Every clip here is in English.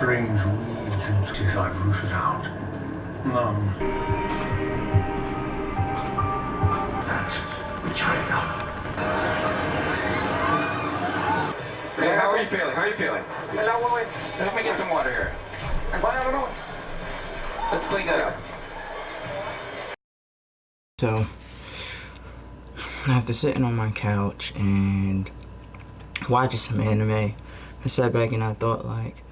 strange weeds and trees I've rooted out. None. That's betrayal. Hey, how are you feeling? How are you feeling? Let me get some water here. Let's clean that up. So, after sitting on my couch and watching some anime, I sat back and I thought, like,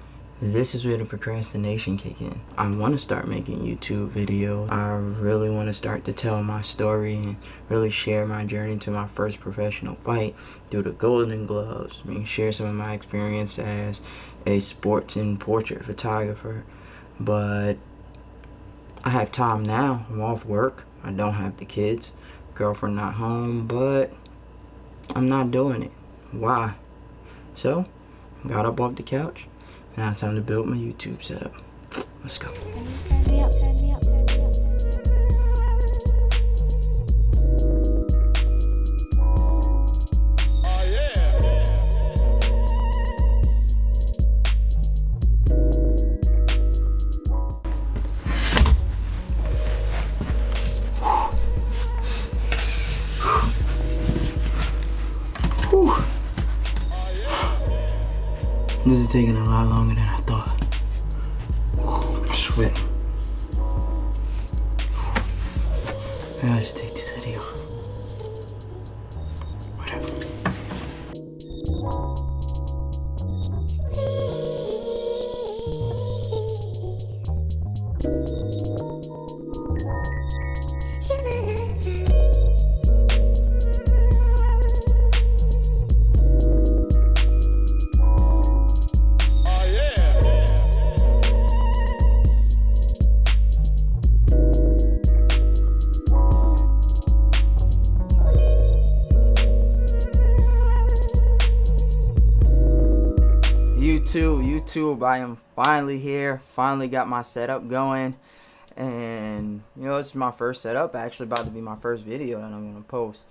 this is where the procrastination kick in. I want to start making YouTube videos. I really want to start to tell my story and really share my journey to my first professional fight through the Golden Gloves. I mean, share some of my experience as a sports and portrait photographer. But I have time now. I'm off work. I don't have the kids. Girlfriend not home, but I'm not doing it. Why? So, got up off the couch. Now it's time to build my YouTube setup. Let's go. Turn me up, turn me up, turn me up. This is taking a lot longer than I thought. I'm sweating. I should take this video. Whatever. YouTube, I am finally here. Finally got my setup going, and you know, it's my first setup. Actually, about to be my first video that I'm gonna post.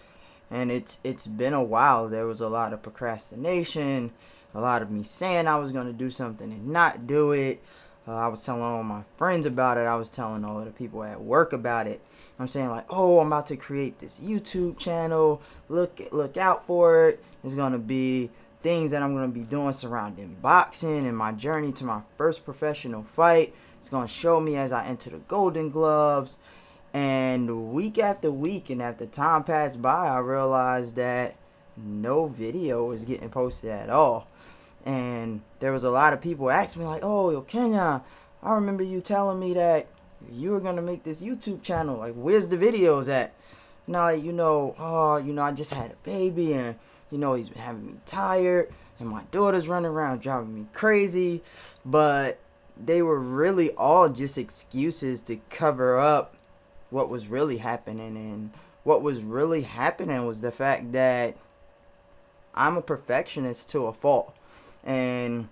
And it's been a while. There was a lot of procrastination, a lot of me saying I was gonna do something and not do it. I was telling all my friends about it. I was telling all of the people at work about it. I'm saying, like, oh, I'm about to create this YouTube channel. Look out for it. It's gonna be things that I'm going to be doing surrounding boxing and my journey to my first professional fight. It's going to show me as I enter the Golden Gloves. And week after week and after time passed by, I realized that no video was getting posted at all. And there was a lot of people asking me, like, oh, yo, Kenya, I remember you telling me that you were going to make this YouTube channel. Like, where's the videos at? Now, I just had a baby, and he's been having me tired, and my daughter's running around driving me crazy. But they were really all just excuses to cover up what was really happening. And what was really happening was the fact that I'm a perfectionist to a fault. And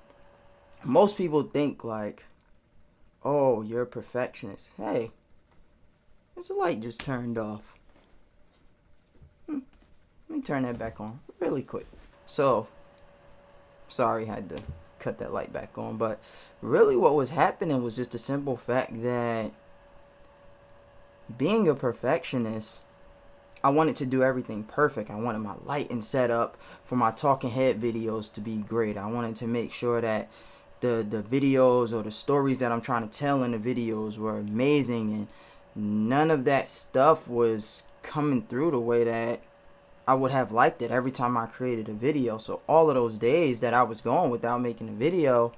most people think, like, oh, you're a perfectionist. Hey, there's a light just turned off. Let me turn that back on really quick. So, sorry, I had to cut that light back on. But really what was happening was just a simple fact that being a perfectionist, I wanted to do everything perfect. I wanted my lighting set up for my talking head videos to be great. I wanted to make sure that the videos or the stories that I'm trying to tell in the videos were amazing. And none of that stuff was coming through the way that I would have liked it every time I created a video. So all of those days that I was going without making a video,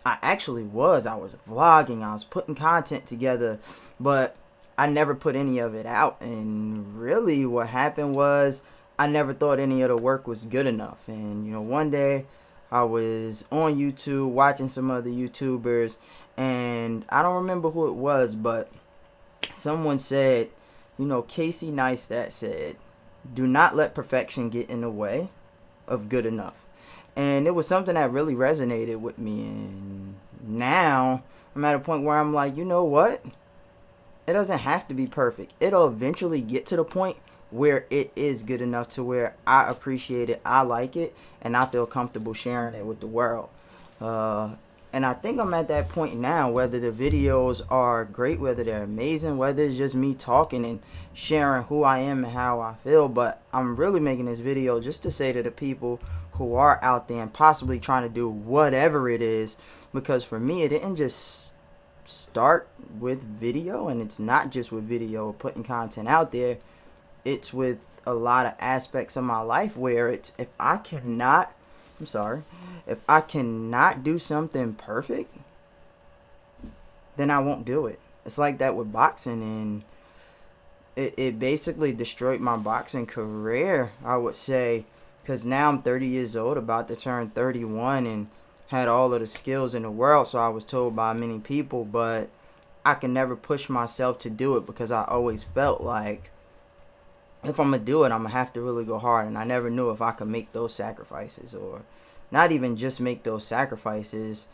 I was vlogging, I was putting content together, but I never put any of it out. And really what happened was I never thought any of the work was good enough. And one day I was on YouTube watching some other YouTubers, and I don't remember who it was, but someone said, Casey Neistat said, do not let perfection get in the way of good enough. And it was something that really resonated with me. And now I'm at a point where I'm like, you know what? It doesn't have to be perfect. It'll eventually get to the point where it is good enough to where I appreciate it, I like it, and I feel comfortable sharing it with the world. And I think I'm at that point now, whether the videos are great, whether they're amazing, whether it's just me talking and sharing who I am and how I feel. But I'm really making this video just to say to the people who are out there and possibly trying to do whatever it is, because for me, it didn't just start with video, and it's not just with video, putting content out there. It's with a lot of aspects of my life where it's, if I cannot do something perfect, then I won't do it. It's like that with boxing, and it basically destroyed my boxing career, I would say, because now I'm 30 years old, about to turn 31, and had all of the skills in the world, so I was told by many people, but I can never push myself to do it because I always felt like if I'm going to do it, I'm going to have to really go hard, and I never knew if I could make those sacrifices, or not even just make those sacrifices.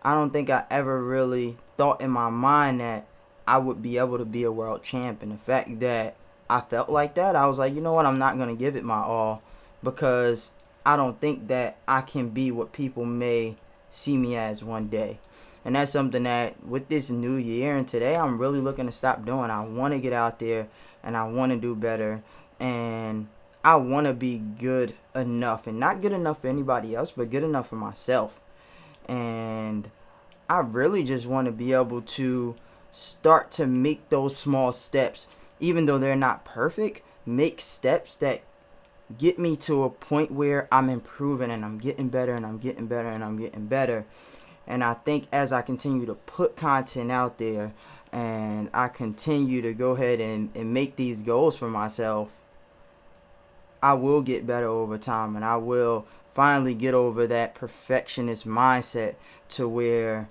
I don't think I ever really thought in my mind that I would be able to be a world champ. And the fact that I felt like that, I was like, you know what, I'm not going to give it my all, because I don't think that I can be what people may see me as one day. And that's something that with this new year and today, I'm really looking to stop doing. I want to get out there and I want to do better, and I want to be good enough, and not good enough for anybody else, but good enough for myself. And I really just want to be able to start to make those small steps, even though they're not perfect, make steps that get me to a point where I'm improving and I'm getting better and I'm getting better and I'm getting better. And I think as I continue to put content out there and I continue to go ahead and make these goals for myself, I will get better over time, and I will finally get over that perfectionist mindset to where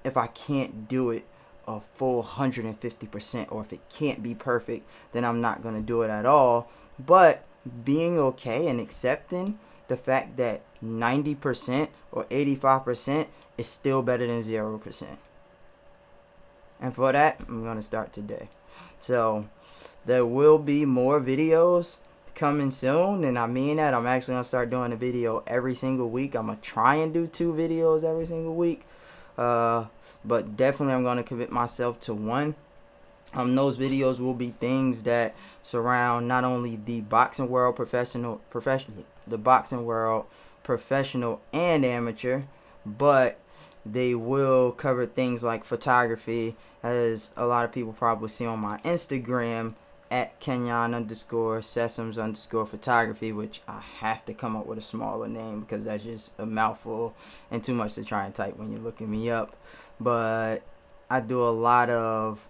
if I can't do it a full 150%, or if it can't be perfect, then I'm not going to do it at all. But being okay and accepting the fact that 90% or 85% is still better than 0%. And for that, I'm going to start today. So there will be more videos coming soon, and I mean that. I'm actually going to start doing a video every single week. I'm going to try and do 2 videos every single week. But definitely I'm going to commit myself to 1. Those videos will be things that surround not only the boxing world, professional and amateur, but they will cover things like photography, as a lot of people probably see on my Instagram at Kenyon_Sesums_photography, which I have to come up with a smaller name because that's just a mouthful and too much to try and type when you're looking me up. But I do a lot of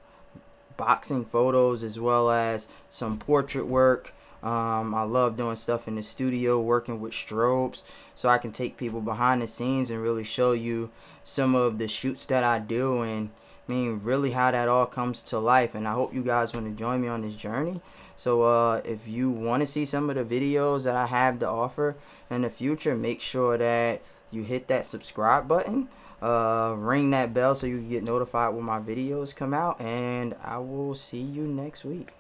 boxing photos as well as some portrait work. I love doing stuff in the studio, working with strobes, so I can take people behind the scenes and really show you some of the shoots that I do, and really how that all comes to life. And I hope you guys want to join me on this journey. So if you want to see some of the videos that I have to offer in the future, make sure that you hit that subscribe button, ring that bell so you can get notified when my videos come out, and I will see you next week.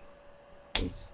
Peace.